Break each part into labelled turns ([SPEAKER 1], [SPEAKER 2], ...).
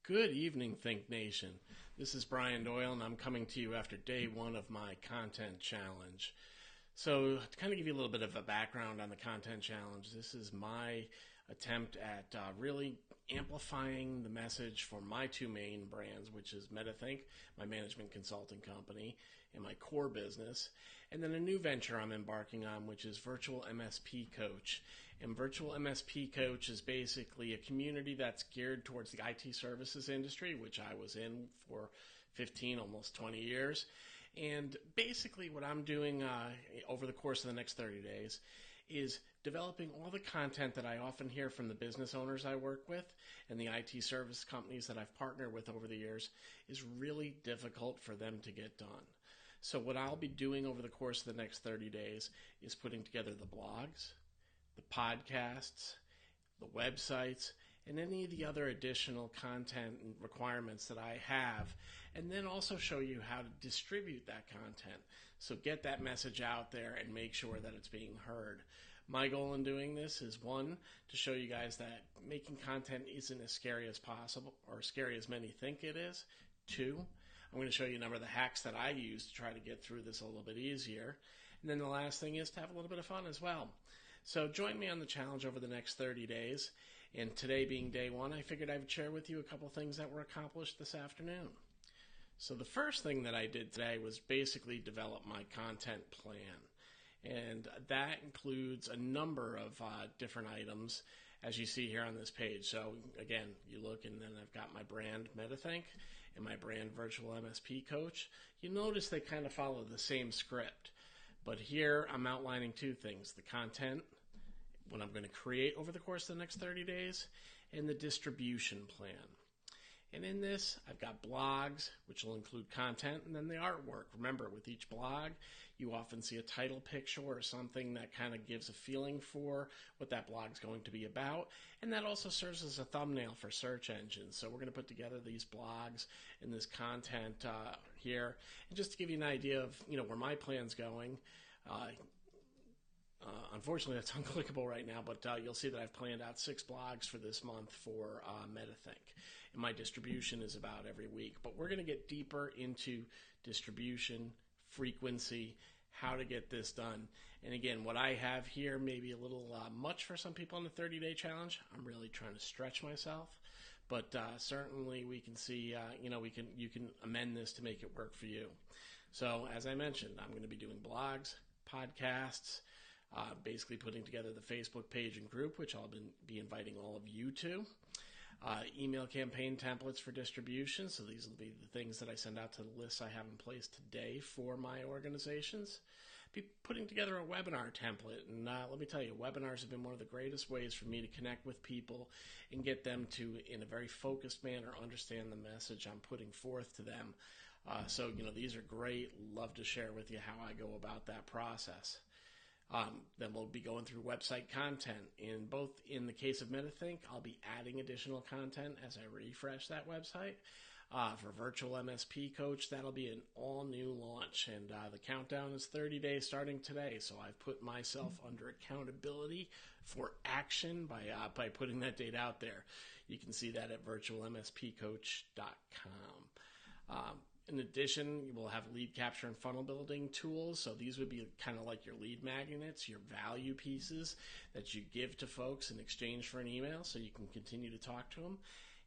[SPEAKER 1] Good evening, Think Nation. This is Brian Doyle, and I'm coming to you after day one of my content challenge. So, to kind of give you a little bit of a background on the content challenge, this is my attempt at really amplifying the message for my two main brands, which is Metathinq, my management consulting company, and my core business, and then a new venture I'm embarking on, which is VirtualMSPCoach. And VirtualMSPCoach is basically a community that's geared towards the IT services industry, which I was in for 15, almost 20 years. And basically what I'm doing over the course of the next 30 days is developing all the content that I often hear from the business owners I work with and the IT service companies that I've partnered with over the years is really difficult for them to get done. So what I'll be doing over the course of the next 30 days is putting together the blogs, the podcasts, the websites, and any of the other additional content and requirements that I have, and then also show you how to distribute that content. So get that message out there and make sure that it's being heard. My goal in doing this is, one, to show you guys that making content isn't as scary as possible, or as scary as many think it is. Two, I'm going to show you a number of the hacks that I use to try to get through this a little bit easier. And then the last thing is to have a little bit of fun as well. So join me on the challenge over the next 30 days. And today being day one, I figured I would share with you a couple things that were accomplished this afternoon. So the first thing that I did today was basically develop my content plan. And that includes a number of different items, as you see here on this page. So again, you look, and then I've got my brand Metathinq and my brand VirtualMSPCoach. You notice they kind of follow the same script. But here I'm outlining two things: the content, what I'm going to create over the course of the next 30 days, and the distribution plan. And in this, I've got blogs, which will include content, and then the artwork. Remember, with each blog, you often see a title picture or something that kind of gives a feeling for what that blog's going to be about. And that also serves as a thumbnail for search engines. So we're going to put together these blogs and this content here. And just to give you an idea of where my plan's going, unfortunately, that's unclickable right now, but you'll see that I've planned out 6 blogs for this month for Metathinq. And my distribution is about every week. But we're going to get deeper into distribution, frequency, how to get this done. And again, what I have here may be a little much for some people in the 30-day challenge. I'm really trying to stretch myself. But certainly we can see, you can amend this to make it work for you. So as I mentioned, I'm going to be doing blogs, podcasts, basically putting together the Facebook page and group, which I'll be inviting all of you to. Email campaign templates for distribution. So these will be the things that I send out to the lists I have in place today for my organizations. Be putting together a webinar template. And let me tell you, webinars have been one of the greatest ways for me to connect with people and get them to, in a very focused manner, understand the message I'm putting forth to them. So these are great. Love to share with you how I go about that process. Then we'll be going through website content. In the case of Metathinq, I'll be adding additional content as I refresh that website. For VirtualMSPCoach, that'll be an all-new launch, and the countdown is 30 days starting today. So I've put myself under accountability for action by putting that date out there. You can see that at VirtualMSPCoach.com. In addition, you will have lead capture and funnel building tools. So these would be kind of like your lead magnets, your value pieces that you give to folks in exchange for an email so you can continue to talk to them.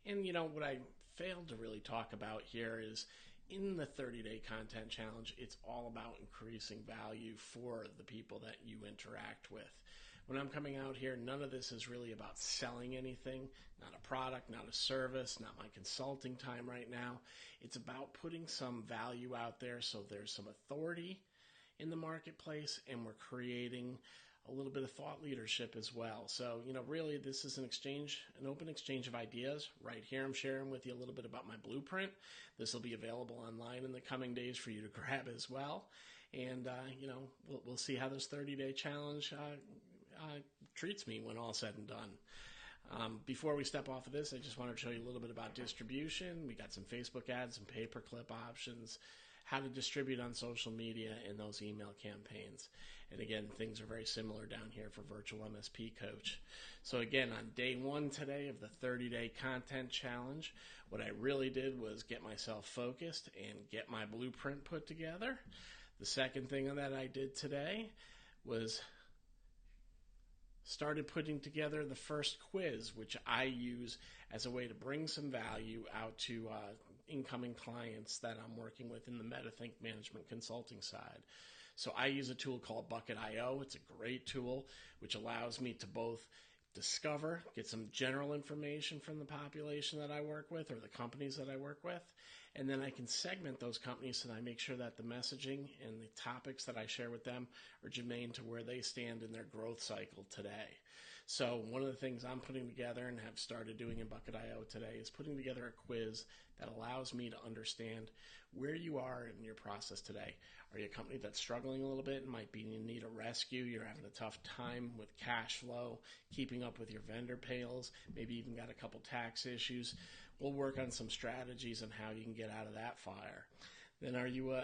[SPEAKER 1] And what I failed to really talk about here is in the 30-day content challenge, it's all about increasing value for the people that you interact with. When I'm coming out here, none of this is really about selling anything, not a product, not a service, not my consulting time right now. It's about putting some value out there so there's some authority in the marketplace, and we're creating a little bit of thought leadership as well. So, really this is an open exchange of ideas. Right here I'm sharing with you a little bit about my blueprint. This will be available online in the coming days for you to grab as well. And, we'll see how this 30-day challenge treats me when all said and done. Before we step off of this, I just wanted to show you a little bit about distribution. We got some Facebook ads, some pay-per-click options, how to distribute on social media, and those email campaigns. And again, things are very similar down here for Virtual MSP Coach. So again, on day 1 today of the 30-day content challenge, what I really did was get myself focused and get my blueprint put together. The second thing that I did today was started putting together the first quiz, which I use as a way to bring some value out to incoming clients that I'm working with in the Metathinq management consulting side. So I use a tool called Bucket.io. It's a great tool which allows me to both discover, get some general information from the population that I work with or the companies that I work with, and then I can segment those companies so that I make sure that the messaging and the topics that I share with them are germane to where they stand in their growth cycle today. So one of the things I'm putting together and have started doing in Bucket.io today is putting together a quiz that allows me to understand where you are in your process today. Are you a company that's struggling a little bit and might be in need of rescue? You're having a tough time with cash flow, keeping up with your vendor payables, maybe even got a couple tax issues. We'll work on some strategies on how you can get out of that fire. Then are you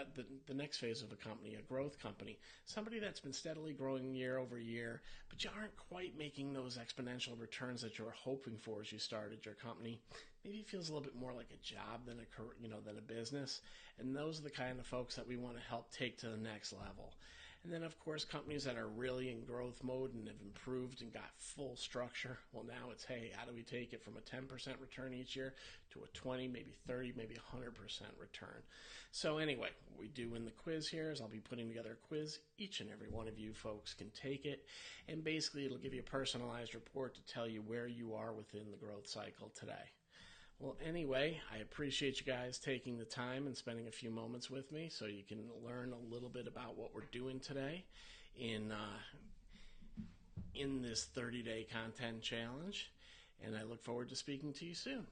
[SPEAKER 1] the next phase of a company, a growth company, somebody that's been steadily growing year over year, but you aren't quite making those exponential returns that you were hoping for as you started your company. Maybe it feels a little bit more like a job than a business. And those are the kind of folks that we want to help take to the next level. And then, of course, companies that are really in growth mode and have improved and got full structure. Well, now it's, hey, how do we take it from a 10% return each year to a 20, maybe 30, maybe 100% return? So anyway, what we do in the quiz here is I'll be putting together a quiz. Each and every one of you folks can take it. And basically, it'll give you a personalized report to tell you where you are within the growth cycle today. Well, anyway, I appreciate you guys taking the time and spending a few moments with me so you can learn a little bit about what we're doing today in this 30-day content challenge. And I look forward to speaking to you soon.